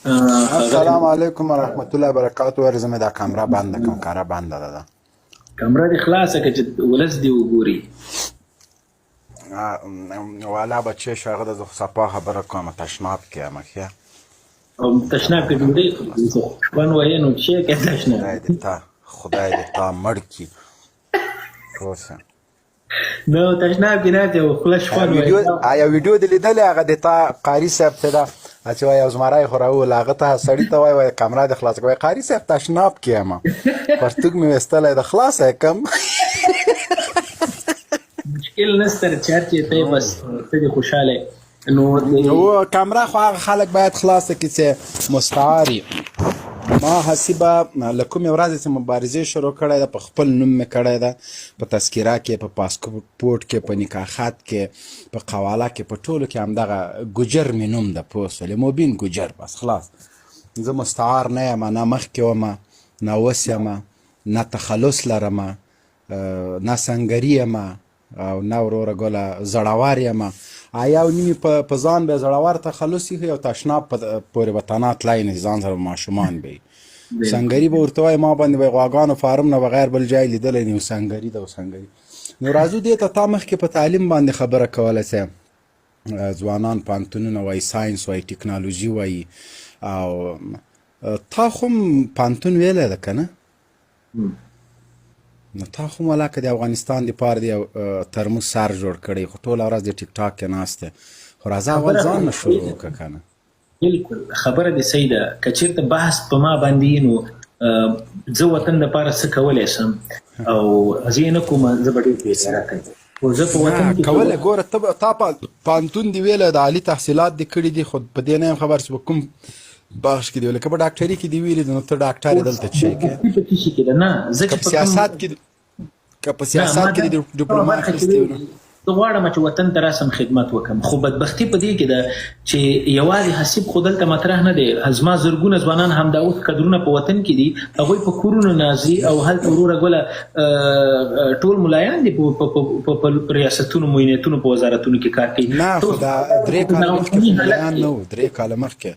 السلام علیکم ورحمت الله وبرکاته. ورزمه دا کامرا بنده کوم، کارا بنده ده. کمره دې خلاصه که چې ولس دې وګوري. والا بچې شاغه د صفا خبره کوم، تشناب کې مخیا او تشناب کې ډوډۍ شپن وایي نو چې کې تشناب خدای دې تا مړ کړي. اوسه نو تشناب کې نه ته خپل شپن وایي. آیا ویډیو دې لیدلې هغه د تا قاری صاحب ته دا چې وای اوس مارای خو راو لاغه ته سړی ته وای کمره د خلاص کوي قاری صاحب تشناب کې ما پرتګ مې وستلای د خلاصه کم مشکل نستر چارچې ته بس ته خوشاله نو کمره خو خلک باید خلاصه کړي چې مستعاری. ما حسیبه لکوم ورځ چې مبارزه شروع کړې ده، په خپل نوم مې کړې ده، په تذکره کې، په پاسپورت کې، په نکاحات کې، په قواله کې، په ټولو کې همدغه ګجر مې نوم ده. پوه شولې؟ مبین ګجر. بس خلاص زه مستعار نه یم، نه مخکې ومه، نه اوس یمه، نه تخلص لرمه، نه سنګري یمه او نه وروره ګله زړور یمه. یو نیمې په ځان به زړور تخلص یې او تشناب پورې به تنها تلای نه ځان سره ماشومان به یې سنګري به ورته وایي ما باندې به غواګانو فارم نه بغیر بل جای لیدلی نه سنګري ده. سنګري نو راځو دې ته تا مخکې په تعلیم باندې خبره کوله چې ځوانان پوهنتونونه وایي، ساینس وایي، ټکنالوژي وایي، او تا خو هم پوهنتون ویلی ده که نه؟ نو تا خو ملاکه د افغانستان دپاره د ترموز سر جوړ کړی، خو ټوله ورځ د ټیک ټاک کې ناست دی، خو راځه اول ځان نه شروع وکړه که نه. بلکل خبره دې صحیح ده. که چېرته بحث په ما باندې وي نو زه وطن دپاره څه کولی شم او زه یې نه کوم، زه به ډېر بېساره کوم. خو زه په وطن کې کولی ګوره تا پوهنتون دې ویلی د عالي تحصیلات دې کړي دي، خو په دې نه یم خبر چې په کوم بخش کې دی ویلی. که په ډاکټري کې دې ویلي نو ته ډاکټر یې دلته څه کوې؟ که په سیاست کې د ډیپلوما اخیستې وي نو زه غواړم چې وطن ته راسم خدمت وکړم. خو بدبختي په دې کې ده چې یوازې حسیب خو دلته مطرح نه دی. زما زرګونه ځوانان همدا اوس قدرونه په وطن کې دي، هغوی په کورونو نازي او هلته وروره ګوله ټول ملایان دي په ریاستونو، معینتونو، په وزارتونو کې کار کوي. نه خو دا 3 کاله مخکې خو ملایان نه وو. 3 کاله مخکې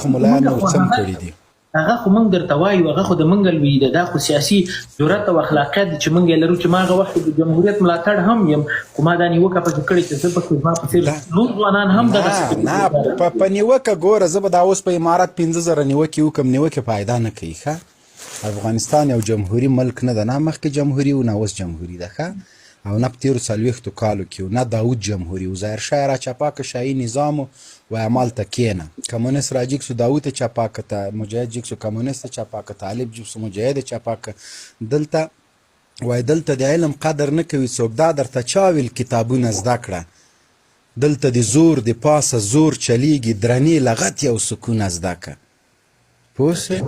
خو ملایان نه وو. څه کړي دي هغه خو موږ درته وایو، هغه خو د موږ لوی ده. دا خو سیاسي جرأت او اخلاقیات چې موږ یې لرو چې ما هغه وخت د جمهوریت ملاتړ هم یم، خو ما دا نیوکه پکې کړې چې زه پکې زما په څېر نور ځوانان هم دغسې نه په نیوکه ګوره زه به دا اوس په امارات 15,000 نیوکې وکړم، نیوکې فایده نه کوي. ښه افغانستان یو جمهوري ملک نه ده، نه مخکې جمهوري و نه اوس جمهوري ده، ښه او نه په تېرو 40 کالو کې و، نه داود جمهوري و. ظاهرشاه یې راچپاکه شاهي نظام و وای همالته کښېنه. کمونیست راجګ سو داود یې چپاکه ته، مجاهد جګ سو کمونیست یې چپاکه، طالب جګ سو مجاهد یې چپاکه. دلته وای دلته د علم قدر نه کوي څوک. دا درته چا ویل کتابونه زده کړه؟ دلته د زور د پاسه زور چلیږي، درنې لغت یو سکونه زده کړه. پوه شوې؟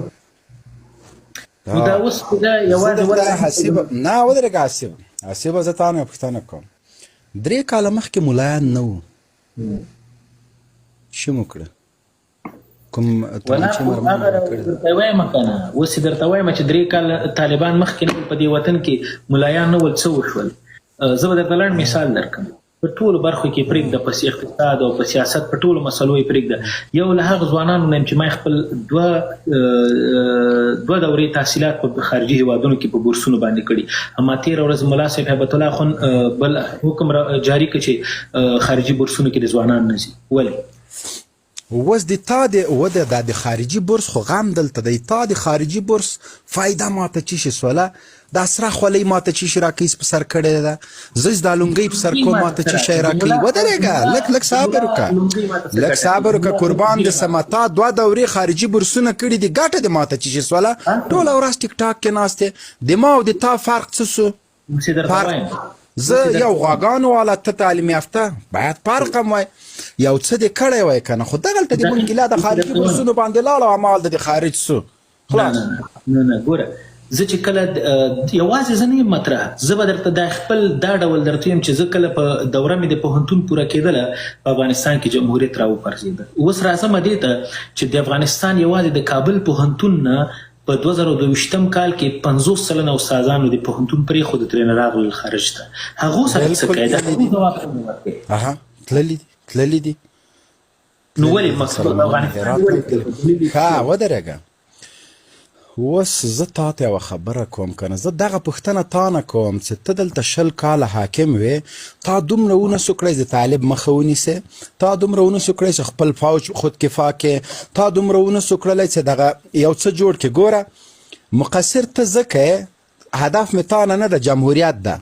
دا اوس دا یوازې حسیبه نه ودرېږه حسیبه زه تا نه پوښتنه کوم. 3 کاله مخکې ملایان نه وو، څه مو کړه؟ کوم درته وایم که نه اوس یې درته وایم چې 3 کاله طالبان مخکې نه په دې وطن کې ملایان نه ول، څه وشول؟ زه به درته لنډ مثال درکړم. په ټولو برخو کې پرېږده، په اقتصاد او په سیاست په ټولو مسلو یې پرېږده. یو له هغه ځوانانو نه یم چې ما خپل دوه دورې تحصیلات په خارجي هېوادونو کې په بورسونو باندې کړي. اما تېره ورځ ملا صاحب هیبت الله خون بل حکم جاري کړ چې خارجي بورسونو کې د ځوانان نه ځي. ولې؟ اوس د تا د خارجي بورس خو غم دلته دی. تا د خارجي بورس فایده ماته چی شي سوله؟ دا سره خولۍ ماته چی شي راکوي په سر کړې ده؟ زه دا لونګۍ په سر کوم ماته چی شی راکوي؟ ودرېږه لږ صبر وکړه، لږ صبر وکړه قربان دې سمه. تا 2 دورې خارجي بورسونه کړي دي، ګټه دې ماته چی شي سوله؟ ټوله ورځ ټیک ټاک کې ناست دی. د ما او د تا فرق څه سو؟ زه یو غواګانو والا، ته تعلیم یافته، باید فرق هم وای یو څه دې کړی وای که نه. خو دغلته د منګیلا د خارجي بورسونو باندې لاړ او همالته د خارج سو. خلاص نه ګوره زه چې کله یوازې زه نه یم مطرح، زه به درته دا خپل دا ډول درته یم چې زه کله په دوره مې د پوهنتون پوره کېدله په افغانستان کې جمهوریت راوپرځېده. اوس راځمه دې ته چې د افغانستان یوازې د کابل پوهنتون نه په 2022 کال کې 50 سلنه استادانو د پوهنتون پرېښود، ترېنه راغلل خارج ته. هغو سره څه کوې؟ تللي دي نو ولې مقصود افغانستان ښه ودرېږه. اوس زه تا ته یوه خبره کوم که نه، زه دغه پوښتنه تا نه کوم چې ته دلته 20 کاله حاکم وې، تا دومره ونسو کړی چې طالب مخه ونیسې، تا دومره ونسو کړی چې خپل فوج خودکفا کې، تا دومره ونسو کړلی چې دغه یو څه جوړ کې. ګوره مقصر ته ځکه هدف مې تا نه ده، جمهوریت ده.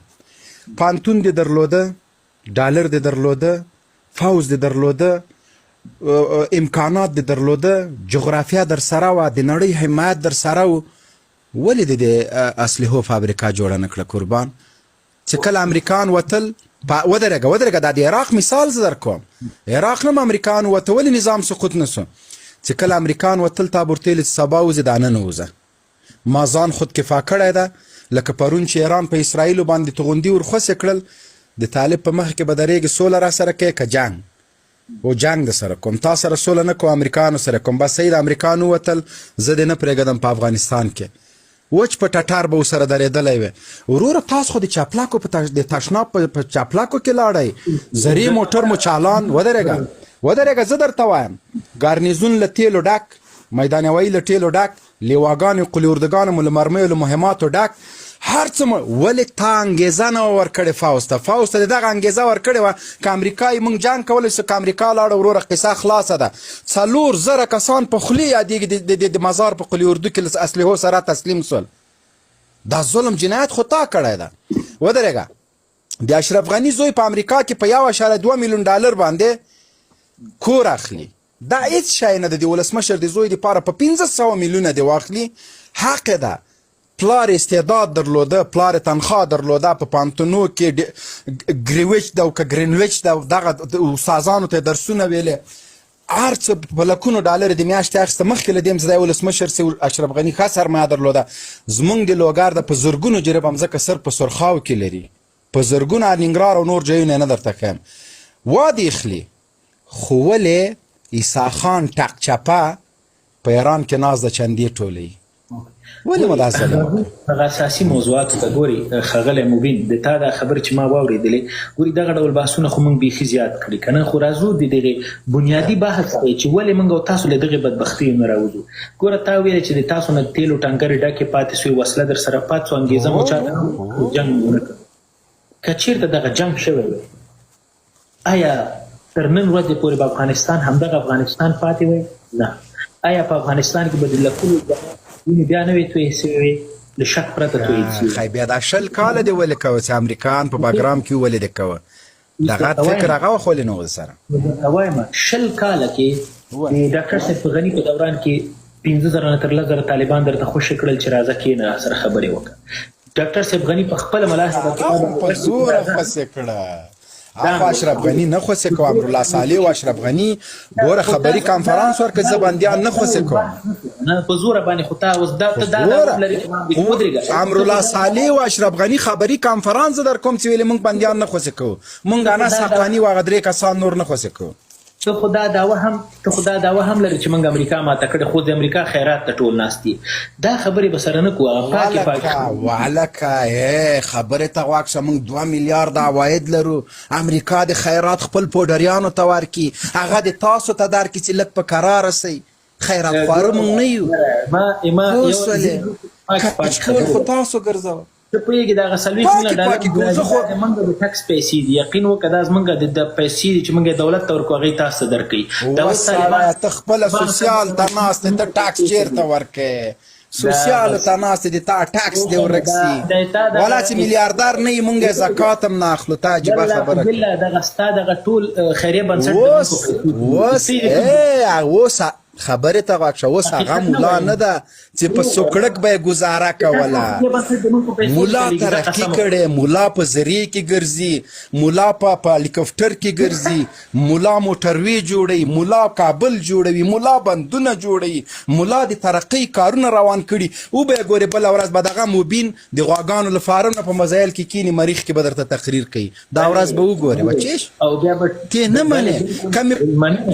پانتون دې درلوده، ډالر دې درلوده، فوز دې درلوده، امکانات دې درلوده، جغرافیا در سره وه، د نړۍ حمایت در سره و، ولې دې د اسلحو فابریکه جوړه نه کړه قربان؟ چې کله امریکان وتل ودرېږه دا د عراق مثال زه در کوم. عراق نه امریکان وته، ولې نظام سقوط نه سو؟ چې کله امریکان وتل تا ورته ویل چې سبا وځې دا نن وځه. ما ځان خودکفا کړی ده، لکه پرون چې ایران په اسرائیلو باندې توغندي ورخوسې کړل، د طالب په مخ کې به درېږي سوله را سره کوې که جنګ؟ و جنگ در سره کوم، تا سره سوله نه کوم، امریکانو سره کوم. بس صحیح د امریکانو وتل، زه دې نه پرېږدم په افغانستان کې. وچ په ټټار به ورسره درېدلی وې. وروره تاسو خو د چاپلاکو د تشناب په چاپلاکو کې لاړئ، زرې موټر مو چالان. ودرېږه زه درته وایم، ګارنیزون له تیلو ډک، میدان هوایي له تیلو ډک، لیواګانې قلیوردګانو مو له مرمیو له مهماتو ډک، هر څه مو. ولې تا انګېزه نه وه ورکړې فوز ته؟ فوز ته د دغه انګېزه ورکړې وه که امریکا یې موږ جنګ کولی سو، که امریکا لاړه وروره قصه خلاصه ده. 4,000 کسان په خولې یادېږي د مزار په قلي اردو کې له اسلحو سره تسلیم سول. دا ظلم جنایت خو تا کړی ده. ودرېږه د اشرف غني زوی په امریکا کې په 1.2 میلیون ډالر باندې کور اخلي. دا هیڅ شی نه ده د ولسمشر د زوی دپاره په 500 میلیونه دې واخلي. حق ده. پلار استعداد درلوده، پلار تنخواه درلوده، په پانتونو کې ګریویچ ده او که ګرینویچ ده، دغه استادانو ته درسونه ویلې، هر څه په لکونو ډالر د میاشتې اخیسته. مخکې له دې ځای ولسمشر سي اشرف غني ښه سرمایه درلوده. زمونږ د لوګر د په زرګونو جریب همځکه سر په سرخاو کې لري، په زرګونو ننګرهار او نور ځایونه نه درته ښیم. وادي اخلي. خو ولې عیسی خان ټق چپه په ایران کې ناز د چندې ټولوي؟ ولې مو دا ظلم؟ هغه اساسي موضوعاتو ته ګوري ښاغلی مبین، د تا دا خبرې چې ما واورېدلې، ګوري دغه ډول بحثونه خو موږ بیخي زیات کړي که نه، خو راځو د دغې بنیادي بحث دی چې ولې موږ او تاسو له دغې بدبختیو نه راوځو. ګوره تا ویلې چې د تاسو نه تیلو ټانکرې ډکې پاتې سوې، وسله در سره پاتې سو، انګېزه مو چاته جنګ ونه کړ. که چېرته دغه جنګ شوی وی، آیا تر نن ورځې پورې به افغانستان همدغه افغانستان پاتې وی؟ نه. آیا په افغانستان کې به د لکونو وینې بیا نه وې تویې سوې، له شک پرته تویې سوې؟ خی بیا دا 20 کاله دې ولې کوه چې امریکایان په باګرام کې ولې دې کوه؟ دغه فکر هغه وخت ولې نه و سره؟ وایم 20 کاله کې د ډاکټر صاحب غني په دوران کې 15,000 نه تر 10,000 طالبان درته خوشې کړل چې راځه کښېنه سره خبرې وکړه. ډاکټر صاحب غني په خپله ملاحظه په زوره خوسې کړه. هغه اشرف غني نه خوسې کوه، امرالله صالح او اشرف غني ګوره خبري کانفرانس ورکړه، زه بندیان نه خوسې کوم. نه په زوره باندې خو تا اوس دا لري چې ودرېږه. امرالله صالح او اشرف غني خبري کانفرانس در کوم چې ویلې موږ بندیان نه خوسې کوو، موږ انس حقاني او هغه 3 کسان نور نه خوسې کوو. ته خو دا دعوه هم لري چې موږ امریکا ماته کړې، خو د امریکا خیرات ته ټول ناست دي. دا خبرې به سره نه کوو. والکه خبرې ته غوږ شه، موږ 2 میلیارد عواید لرو. امریکا د خیرات خپل پوډریانو ته ورکړي، هغه د تاسو ته درکړي چې لږ په کراره سئ. خیرات خواره موږ نه یو. خو تاسو ګرځوه. ته پوهېږې دغه 40 میلیونه ډالر موږ د ټکس پیسې دي. یقین وکړه دا زموږ د پیسې دي چې موږ یې دولت ته ورکړو، هغې تاسو ته درکوي. ته خپله سوسیال ته ناست ته ټکس چېرته ورکوې؟ سوسیالو ته ناست دي، تا ټکس دې ورک سي. والا چې میلیاردر نه یې موږ یې زکات هم نه اخلو. ته عجیبه خبره کوې. دغه ستا دغه ټول خیریه بنسټ اوس خبرې ته غوږ شه. اوس هغه مولا نه ده چې په سوکړک به یې ګزاره کوله. مولا ترقي کړې، مولا په زرې کې ګرځي، مولا په هلیکاپټر کې ګرځي، مولا موټروي جوړوي، مولا کابل جوړوي، مولا بندونه جوړوي، مولا د ترقۍ کارونه روان کړي. او به یې ګورې بله ورځ به دغه مبین د غواګانو له فارم نه په مزایل کې کیني، مریخ کې به درته تقریر کوي. دا ورځ به وګورې بچیش. ته نه منې که مې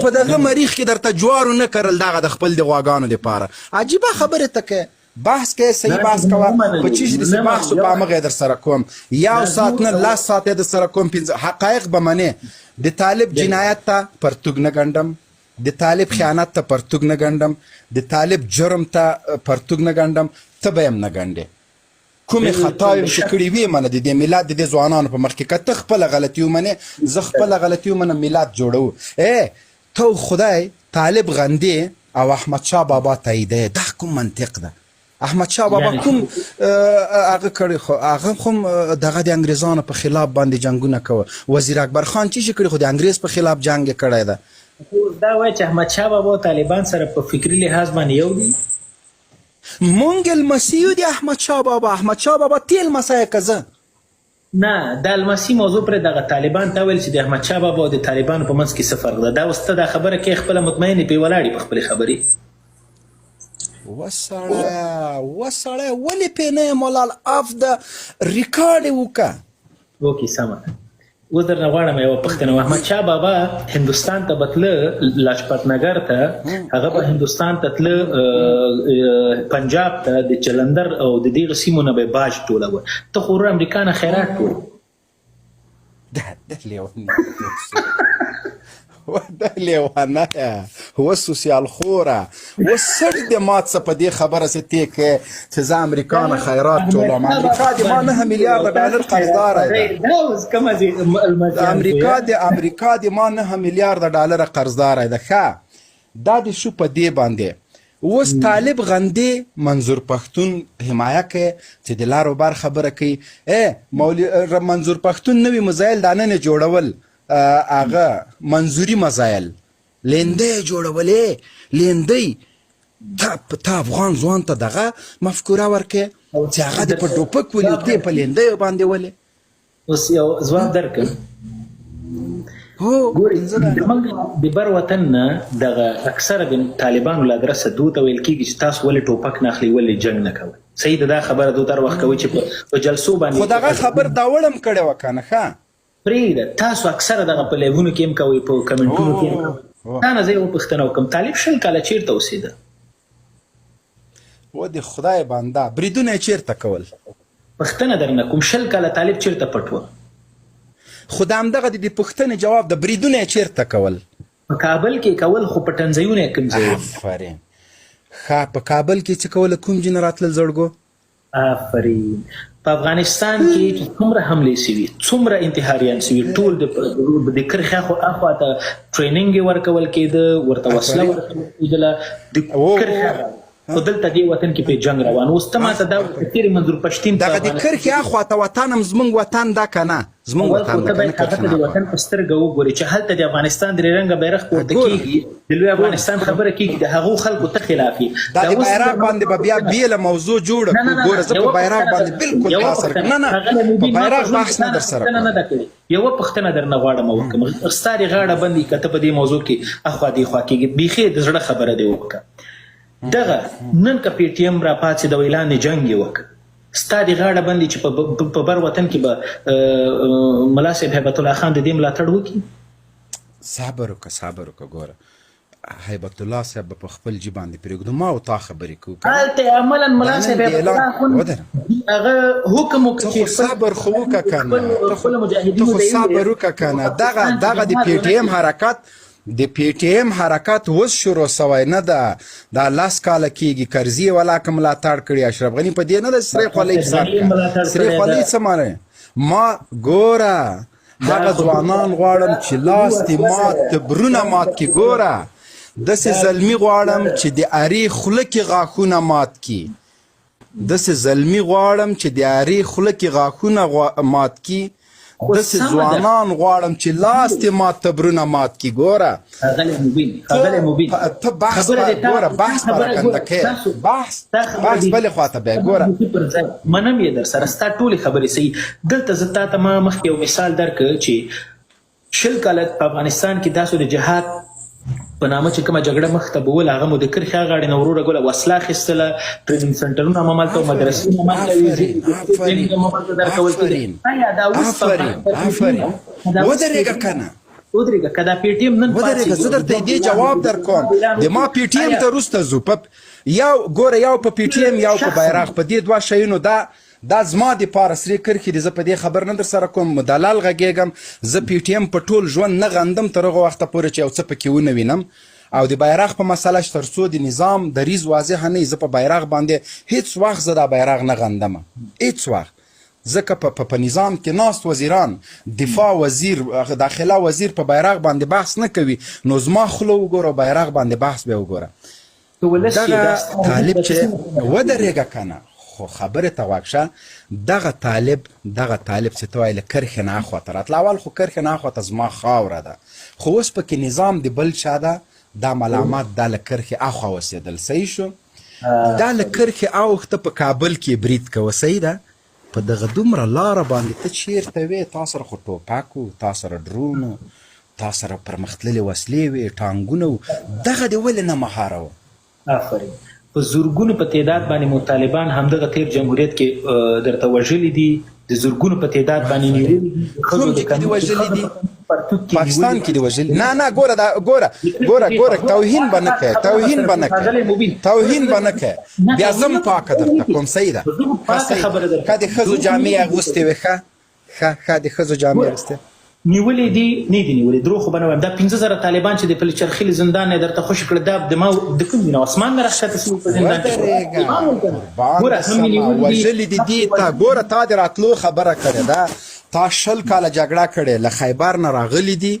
په دغه مریخ کې درته جوارو نه کرل، دغه د خپل د غواګانو دپاره. عجیبه خبرې ته کوې. بحث کوې، صحیح بحث کوه. په چیش داسې بحث و په همغه یې در سره کوم. 1 ساعت نه 10 ساعت یې در سره کوم. حقایق به منې. د طالب جنایت ته پرتوګ نه ګنډم، د طالب خیانت ته پرتوګ نه ګنډم، د طالب جرم ته پرتوګ نه ګنډم، ته به هم نه ګنډې. کومې خطاوې چې کړې وي منه د دې ملت د دې ځوانانو په مخ کې، که ته خپله غلطي ومنې زه خپله غلطي ومنم، ملت جوړو. ته خدای طالب غندې او احمدشاه بابا تاییدوې، دا کوم منطق ده؟ احمدشاه بابا کوم هغه کړی خو هغه هم دغه د انګریزانو په خلاف باندې جنګونه کوه. وزیر اکبر خان چې کړی خو د انګریز په خلاف جنګ یې کړی ده. دا وایي چې احمدشاه بابا او طالبان سره په فکري لحاظ باندې یو دي. مونږ لمسیو د احمدشاه بابا، احمدشاه بابا تی لمسی که زه نه. دا لمسي موضوع پر دغه طالبان ته ویل چې د احمدشاه بابا او د طالبانو په منځ کې څه فرق ده. دا اوس ته دا خبره کې خپله مطمئنې پې ولاړې په خپلې خبرې. وسړی ولې پې نه یې ملال اف د ریکارډ یې وکړه. اوکې سمه ده. اوس درنه غواړم یوه پوښتنه. احمدشاه بابا هندوستان ته به تله، لاجپت نګر ته، هغه به هندوستان ته تله، پنجاب ته د جلندر او د دغه سیمو نه به باج ټولوه. ته خو امریکا نه خیرات ټول. ده لیوانه و سوسیال خوره و سړي د مات څه په دې خبره څه تی کې چې زه امریکا نه خیرات ټولوم. امریکا د ما 9 میلیارده ډالر قرضداره ده. امریکا د ما 9 میلیارده ډالر قرضداره ده. ښه دا د شو په دې باندې. اوس طالب غندې منظور پښتون حمایه کوي چې د لارو بار خبره کوي. منظور پښتون نوي مزایل دا نن جوړول، هغه منظوري مزایل لیندۍ جوړولې. لیندۍ ته افغان ځوان ته دغه مفکوره ورکړې چې هغه دې په ټوپک ولي، ته په لیندیو باندې ولې. اوس یو ځواب درکړم. د بر وطن نه دغه اکثره د طالبانو له ادرسه دو ته ویل کېږي چې تاسو ولې ټوپک نه اخلئ، ولې جنګ نه کوئ. صحیح ده دا خبره دو تر وخت کوي چې په جلسو باندې. خو دغه خبر دا وړم کړې وه که نه. ښه پرېږده، تاسو اکثره دغه په لیوونو کې هم کوئ، په کمنټونو کې هم کوئ. تا نه زه یوه پوښتنه وکړم. طالب 20 کاله چېرته اوسېده؟ و د خدای بنده بریدونه یې چېرته کول؟ پوښتنه درنه کوم 20 کاله طالب چېرته پټ و؟ خو د همدغه د پوښتنې جواب د بریدونه یې چېرته کول؟ په کابل کې کول، خو په ټنځایونه یې کوم ځای؟ آفرین. ښه په کابل کې چې کوله کوم ځای نه راتلل زړګو؟ آفرین. په افغانستان کې څومره حملې سوي، څومره انتحاریان سوي، ټول د کرښې اخوا ته ټریننګ یې ورکول کېده، ورته وسله ورکول کېدله د کرښې. خو دلته دې وطن کې په جنګ روان. اوس ته ماته دا تېرې منظور پښتین دغه د کرښې اخوا ته وطن هم زموږ وطن ده که نه؟ زموږ وطن ده که نه؟ هغه ته د وطن په سترګه وګورې چې هلته د افغانستان درې رنګه بیرغ پورته کېږي، د لوی افغانستان خبره کېږي، د هغو خلکو ته خلاف یې. دا د بیرغ باندې به بیا بېله موضوع جوړه کړو. ګوره زه په بیرغ باندې بالکل بحث نه په بیرغ بحث نه در سره کوم. یوه پوښتنه درنه غواړم وکړم. ستا د غاړه بندي که ته په دې موضوع کې اخوا دیخوا کېږي، بیخي د زړه خبره دې وکړه. دغه نن که پی ټي ایم را پاڅېد او اعلان جنګ یې وکړ، ستا د غاړه بندي چې په بر وطن کې به ملا صاحب هیبت الله خان د دې ملاتړ وکړي؟ صبر وکړه. ګوره هیبت الله صاحب به په خپل جیب باندې پرېږدو، ما او تا خبرې کوو. هلته عملا ملا صاحب هیبت الله خان هغه حکم وکړي چې صبر خو وکړه که نه، ته خو صبر وکړه که نه. دغه د پی ټي ایم حرکت د پی ټي ایم حرکت اوس شروع سوی نه ده. دا 10 کاله کېږي. کرزي ولاکه ملاتړ کړي، اشرف غني په دې نه ده سرې خولۍ پسار کړه. سرې خولۍ څه معنی؟ ما ګوره هغه ځوانان غواړم چې لاس دې مات برونه مات کړي. ګوره داسې زلمي غواړم چې د ارې خوله کې غاښونه مات کړي. داسې زلمي غواړم چې د ارې خوله کې غاښونه مات کړي. داسې ځوانان غواړم چې لاس دې مات برونه مات کړي. ګوره ته بحث پراکنده کوې، بحث بلې خوا ته بیا ګوره. منم یې در سره، ستا ټولې خبرې صحیح. دلته زه تا ته ما مخکې یو مثال درکړه چې 20 کاله په افغانستان کې تاسو د جهاد په نامه چې کومه جګړه مخ ته بول، هغه مو د کرښې غاړې نه وروره ګوله وسله اخیستله، ټریننګ سنټرونه هم همالته وو، مدرسې هم همالته وې، درکول کېدل. آیا دا اوس ودرېږه که نه؟ ودرېږه که دا پی ټي ایم نن ودرېږه. زه درته دې جواب در کوم. د ما پی ټي ایم ته وروسته ځو. ګوره یو په پی ټي ایم یو په بیرغ، په دې 2 شیونو دا زما د پاره سرې کرښې دي. زه په دې خبر نه در سره کوم، مدلل غږېږم. زه پی ټي ایم په ټول ژوند نه غندم تر هغه وخته پورې چې یو څه پکې ونه وینم. او د بیرغ په مسله چې تر څو د نظام دریځ واضح نه وي زه په بیرغ باندې هیڅ وخت زه دا بیرغ نه غندمه هیڅ وخت ځکه په نظام کې ناست وزیران دفاع وزیر داخله وزیر په بیرغ باندې بحث نه کوي نو زما خوله وګوره بیرغ باندې بحث به وګوره دغه طالب چې ودرېږه کنه خو خبرې ته غوږ شه دغه طالب چې ته وایې له کرښې نه اخواته راتله اول خو کرښې نه اخواته زما خاوره ده خو اوس پکې نظام د بل چا ده دا ملامت دا له کرښې اخوا اوسېدل صحیح شو دا له کرښې اوښته په کابل کې برید کوه صحیح ده په دغه دومره لاره باندې ته چیرته وې تا سره خو ټوپک و تا سره ډرون و تا سره پرمختللې وسلې وې ټانګونه و دغه دې ولې نه مهاره وه آفرین په زورګونو په تعداد باندې مو طالبان همدغه تیر جمهوریت کې درته وژلي دي د زورګونو په تعداد باندې نیولي دي کوم ځای کې دې وژلي دي پاکستان کې دې وژلي نه ګوره توهین به نه کوې توهین به نه کوې بیا زم پاکه درته کوم صحیح ده که د ښځو جامې اغوستې وې ښه د ښځو جامې اغوستې نیولې دي نه دي نیولې دروغ خو به نه وایم دا 15,000 طالبان چې د پلچرخیل زندان نه درته خوشي کړه دا د ما د کوم دي نو اسمان نه راښکته سوي په زندان کې وژلي دي دې ته ګوره تا د راتلو خبره کړې ده تا 20 کاله جګړه کړې له خیبر نه راغلي دي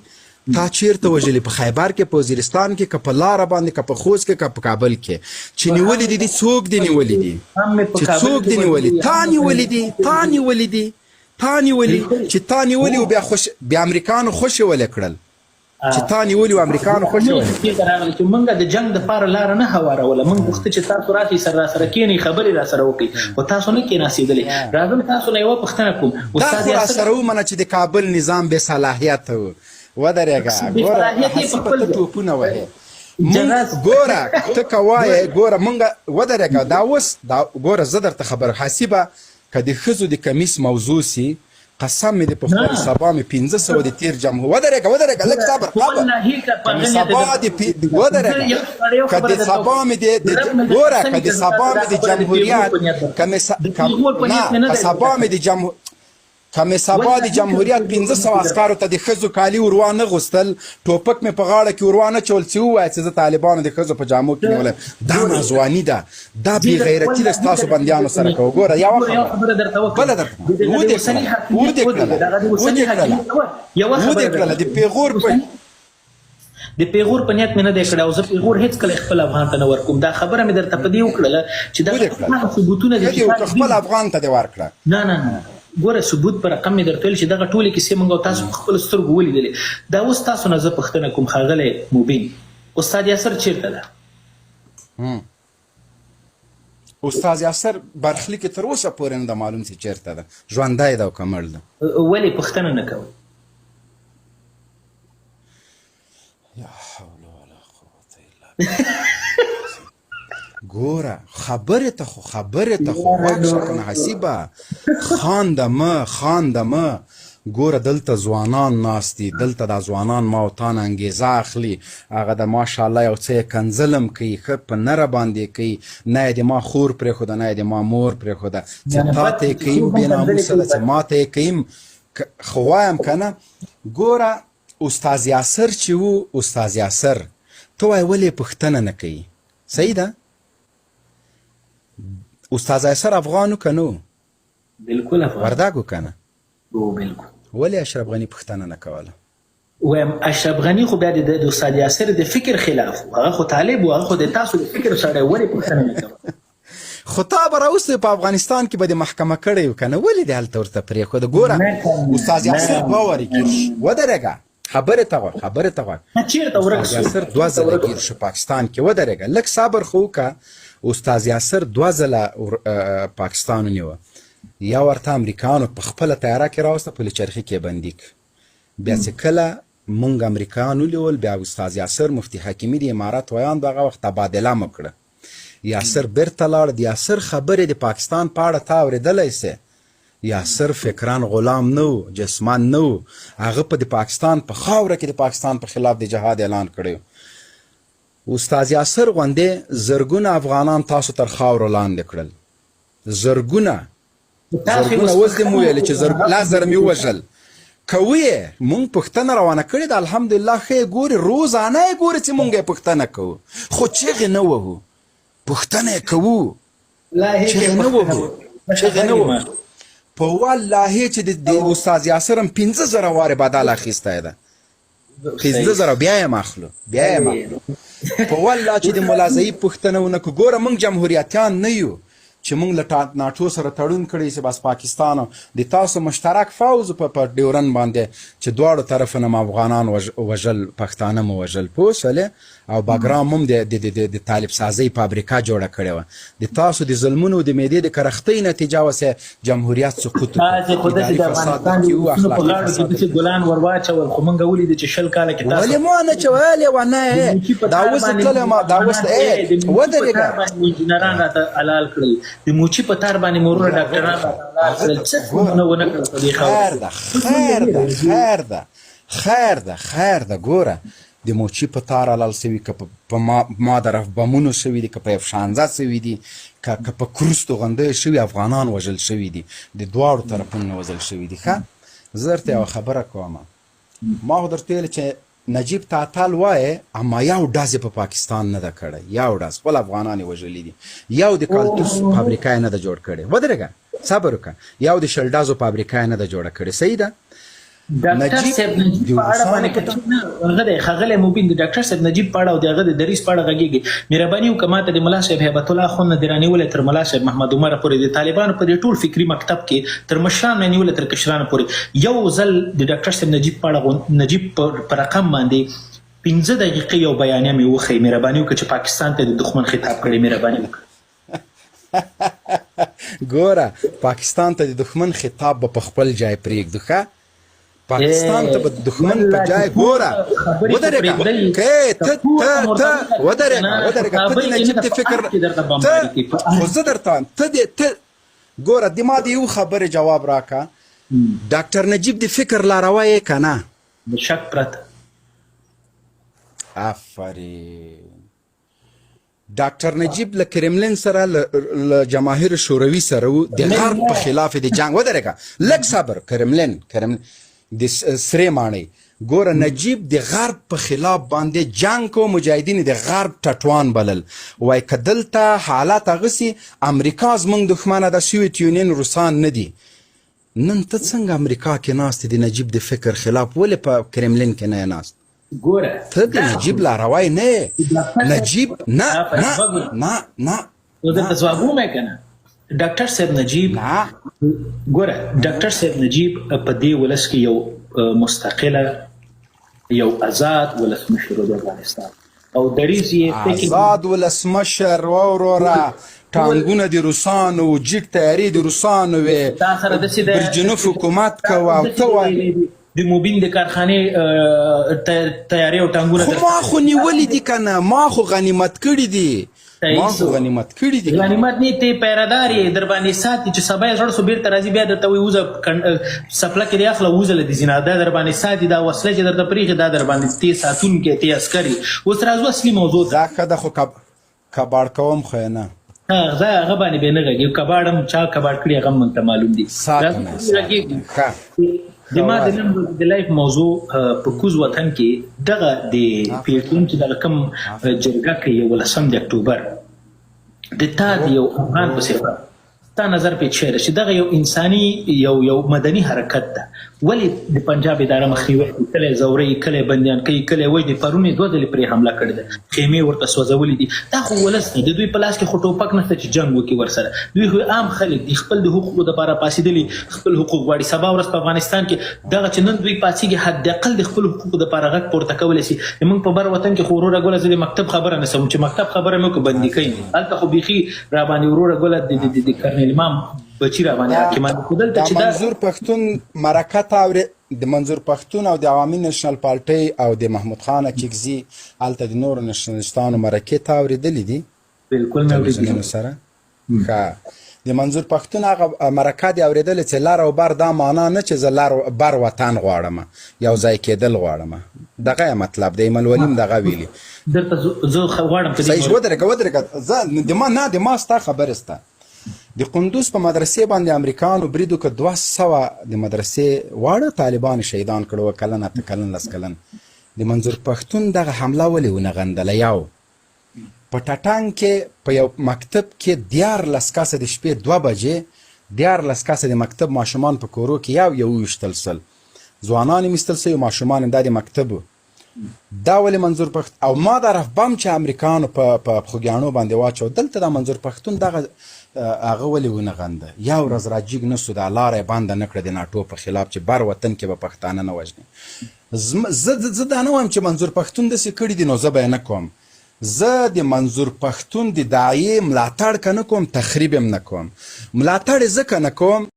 تا چیرته وژلي په خیبر کې په وزیرستان کې که په لاره باندې که په خوست کې که په کابل کې چې نیولي دي څوک دي نیولي دي چې څوک دي نیولي تا نیولي دي چې تا نیولي و بیا امریکانو خوشې ولې کړل چې تا نیولي و امریکانو خوشې ولې کړل چې موږ د جنګ دپاره لاره نه هواروله موږ غوښته چې تاسو راشئ راسره کښېنئ خبرې راسره وکړئ خو تاسو نه کښېناستېدلې راځم تاسو نه یوه پوښتنه کوم دا خو راسره ومنه چې د کابل نظام بې صلاحیته و ودرېږه ګوره هسې په ته ټوپونه وهې ګوره ته که وایې ګوره مونږ ودرېږه دا اوس ګوره زه درته خبره حسیبه که د ښځو د کمیس موضوع سي قسم مې د په خپل سبا مې 1500 د تیر ودرېږه لږ صبر که د سبا مې ګوره که د سبا مې د جمهوریت که مې سبا د جمهوریت 1500 عسکرو ته د ښځو کالي وروانه غوستل ټوپک مې په غاړه کې وروانه چول چې ووایه چې زه طالبانو د ښځو په جامو کې نیولی دا ناځواني ده دا بې غیرتي ده ستاسو بندیانو سره کوه ګوره یوه خبره بله درته ودې کړله د پیغور د پیغور په نیت مې نه دی کړی او زه پیغور هېڅکله خپل افغان ته نه ورکوم دا خبره مې درته په دې وکړله چې دا ثبوتونه دي خپل افغان ته دې ورکړه نه ګوره ثبوت په رقم مې درته ویل چې دغه ټولې کیسې موږ او تاسو په خپلو سترګو ولیدلې دا اوس تاسو نه زه پوښتنه کوم ښاغلی مبین استاد یاسر چیرته ده استاد یاسر برخلیک تر اوسه پورې نه ده معلوم چې چیرته ده ژوندی ده او که مړ ده ولې پوښتنه نه کوئ یا حول ولا قوة الا ګوره خبرې ته خو غوږ شه کنه حسیبه خاندمه ګوره دلته ځوانان ناست دي دلته دا ځوانان ما او تا نه انګېزه اخلي هغه د ماشاءالله یو څه یې کنځلم کوي ښه په نره باندې کوي نه یې د ما خور پرېښوده نه یې د ما مور پرېښوده چې تا ته یې کویم بې ناموسه ده چې ما ته یې کویم خو وایم که نه ګوره استاد یاسر چې و استاد یاسر ته وایې ولې پوښتنه نه کوي صحیح ده استاد یاسر افغانو که نو بلکل افغان وردګو که نه بلکل ولې اشرف غني پوښتنه نه کوله وایم اشرف غني خو بیا د استاد یاسر د فکر خلاف و هغه خو طالب و هغه خو د تاسو د فکر سړی ولې پوښتنه نه کوله خو تا به راوستې په افغانستان کې به د محکمه کړی و که نه ولې دې هلته ورته پرېښوده ګوره استاد یاسر 2 وارې ګیر شو ودرېږه خبرې ته غوږ استاد یاسر 2 ځله ګیر شو پاکستان کې ودرېږه لږ صبر خو وکړه استاد یاسر 2 ځله پاکستان ونیوه یا ورته امریکانو په خپله تیاره کې راوسته پلچرخي کې بندي بیا چې کله مونږ امریکایان ولیول بیا استاد یاسر مفتي حکیمي د امارات ویان دغه وخت تبادله مو کړه یاسر بیرته لاړ د یاسر خبرې د پاکستان په اړه تا اورېدلی سې یاسر فکران غلام نه و جسمان نه و هغه په د پاکستان په خاوره کې د پاکستان په خلاف د جهاد اعلان کړی استاد یاسر غوندې زرګونه افغانان تاسو تر خاورو لاندې کړل زرګونه اوس دې مو ویلې چې 1000 مې ووژل کوي مونږ پوښتنه روانه کړې ده الحمدلله ښه ګوري روزانه یې ګوري چې مونږ یې پوښتنه کوو خو چغې نه وهو پوښتنه یې کوو چغې نه وهو چغې نه وهو په والله چې د استاد یاسر هم 15,000 وارې بدل اخیستی ده 15,000 بیا یې ماخلو په والله چې د ملاذعي پوښتنه ونه کړو ګوره مونږ جمهوریتیان نه یو چې مونږ له ناټو سره تړون کړی چې بس پاکستان د تاسو مشترک فوز په ډیورن باندې چې دواړو طرفه نه افغانان وژل پښتانه مو وژل پوه شولې او باګرام هم د طالب سازۍ فابریکه جوړه کړې وه د تاسو د ظلمونو د معدې د کرختۍ نتیجه وسه جمهوریت سقوط ګلان ور واچول خو مونږ ولیدو چې 20 کاله کې تاسو ولې مو نه چولې ونه دا اوس تللی ما دا اوس ودرېږه انجینران راته حلال کړل د موچي په تار باندې مورونه ډاکټران خیر ده ګوره د موچي په تار حلال سوي که په ما طرف بمونو شوي دي که په افشانزه سوي دي که په کروس توغندیو شوي افغانان وژل شوي دي د دواړو طرفونو وژل شوي دي ښه زه درته یوه خبره کوم ما خو درته ویل چې نجیب تاتل وایه اما یو ډز په پاکستان نه ده کړی یو ډز خپل افغانان یې وژلي دي یو د کالتوس فابریکه یې نه ده جوړ کړې ودرېږه صبر وکړه یو د شل ډزو فابریکه یې نه ده جوړه کړې صحیح ده ډاکټر صاحب نجیب په اړه باندې هغه د خغل مبین د ډاکټر صاحب نجیب په اړه او د هغه د دریس په اړه غږیږي مهرباني وکړه ماته د ملا صاحب هیبت الله خو نه درانیولې تر ملا صاحب محمد عمر پورې د طالبانو په دې ټول فکری مکتب کې تر مشران نه نیولې تر کشرانو پورې یو ځل د ډاکټر صاحب نجیب په اړه نجیب په رقم باندې 15 دقیقې یو بیانیه مې وخی مهرباني وکړه چې پاکستان ته د دښمن خطاب کړي مهرباني وکړه ګوره پاکستان ته د دښمن خطاب په خپل ځای پرېږدو ښه پاکستان ته به دښمن په ځای ګوره ودرېږه ته د نجیب د فکر خو زه درته ته ګوره د ما د یو خبرې جواب راکړه ډاکټر نجیب د فکر لاروی یې که نه د شک پرته آفرین ډاکټر نجیب له کرملین سره له جماهیر شوروي سره و د غرب په خلاف د جنگ ودرېږه لږ صبر کرملین د سرې ماڼۍ ګوره نجیب د غرب په خلاف باندې جنگ کو مجاهدین د غرب ټټوان بلل وای که دلته حالات هغسې امریکا زموږ دښمنه ده سویت یونین روسان نه دي نن ته څنګه امریکا کې ناست د نجیب د فکر خلاف ولې په کرملین کې نه ناست ګوره ته د نجیب لاروی نه نجیب نه درته ځواب ومې که نه ډاکټر صاحب نجیب ګوره ډاکټر صاحب نجیب په دې ولس کې یو مستقله یو آزاد ولسمشر د افغانستان او دریځ یې آزاد ولسمشر وروره ټانګونه د روسانو جګ تیارې د روسانو وې برجنوف حکومت کوه او ته وایې د موبین د کارخانې تیارې او ټانګونه خو ما خو نیولي دي که نه ما خو غنیمت کړي دي ما خو غنیمت کړي دي غنیمت نه ته پیرادار یې در باندې ساتي چې سبا یې زړه سو بیرته راځي بیا درته وایي وځه سپله کې دې اخله وځله د زینا دا در باندې ساتي دا وسله چې درته پرېښي دا در باندې ته ساتونکی ته عسکري اوس راځو اصلي موضوع دا ښه ده خو کباړ کوم خو یې نه هغه باندې به نه غږي کباړ هم چا کباړ کړي هغه هم ته معلوم دي د ما د نن د لایف موضوع په کوز وطن کې دغه د پیټون چې دغه کم جرګه کې 18 اکتوبر د تا د یو افغان په صفت تا نظر په چیرې چې دغه یو انساني یو مدني حرکت ده ولې د پنجاب اداره مخنیوي کله زوري کله بندیان کوي کله وایي د پرونی دوه ځلې پرې حمله کړې ده خیمې ورته سوځولې دي دا خو ولس د دوی په لاس کې خو ټوپک نشته چې جنګ وکړي ورسره دوی خو عام خلک دي خپل د حقوقو لپاره پاسېدلي خپل حقوق غواړي سبا ورځ په افغانستان کې دغه چې نن دوی پاسېږي حد اقل د خپل حقوقو لپاره غږ پورته کولی شي موږ په بر وطن کې خو وروره ګوله زه د مکتب خبره نه سم چې مکتب خبره مې وکړه بندي کوي هلته خو بیخي را باندې وروره ګوله د کرنیل امام بچی را باندې حاکمان خودل ته چې دا منظور پښتون مرکه تاوري د منظور پښتون او د عوامي نېشنل پارټي او د محمود خان کیکزي هلته د نورو نېشنلستانو مرکې تاورېدلې دي بالکل مې تلویزیونونو سره ښه د منظور پښتون هغه مرکه دې اورېدلې چې لر او بر دا معنا نه چې زه لر بر وطن غواړم یو ځای کېدل غواړم دغه مطلب دی ایمل ولیم دغه ویلي درته زه غواړم صحیح ودرېږه زه د ما ستا خبره سته د قندوز په مدرسې باندې امریکایانو بریدو که 200 د مدرسې واړه طالبان شهیدان کړو، کلن اته کلن لس کلن. د منظور پښتون دغه حمله ولې ونه غندله؟ یو په ټټانګ کې په یو مکتب کې 14 کسه د شپې 2 بجې 14 کسه د مکتب ماشومان په کورو کې یو ویشتل سل، ځوانان یې ایستل سوي، ماشومان دا د مکتب و. دا ولې منظور پښتون او ما دا رفبم چې امریکایانو په خوږیاڼو باندې واچو، دلته دا منظور پښتون دغه هغه ولې ونه غنده؟ یو ورځ راجیګ نه سو، دا لاره یې بنده نه کړه د ناټو په خلاف چې بر وطن کې به پښتانه نه وژني. زه دا نه وایم چې منظور پښتون داسې کړي دي نو زه به یې نه کوم. زه د منظور پښتون د داعیې ملاتړ که نه کوم، تخریب هم نه کوم. ملاتړ یې ځکه نه کوم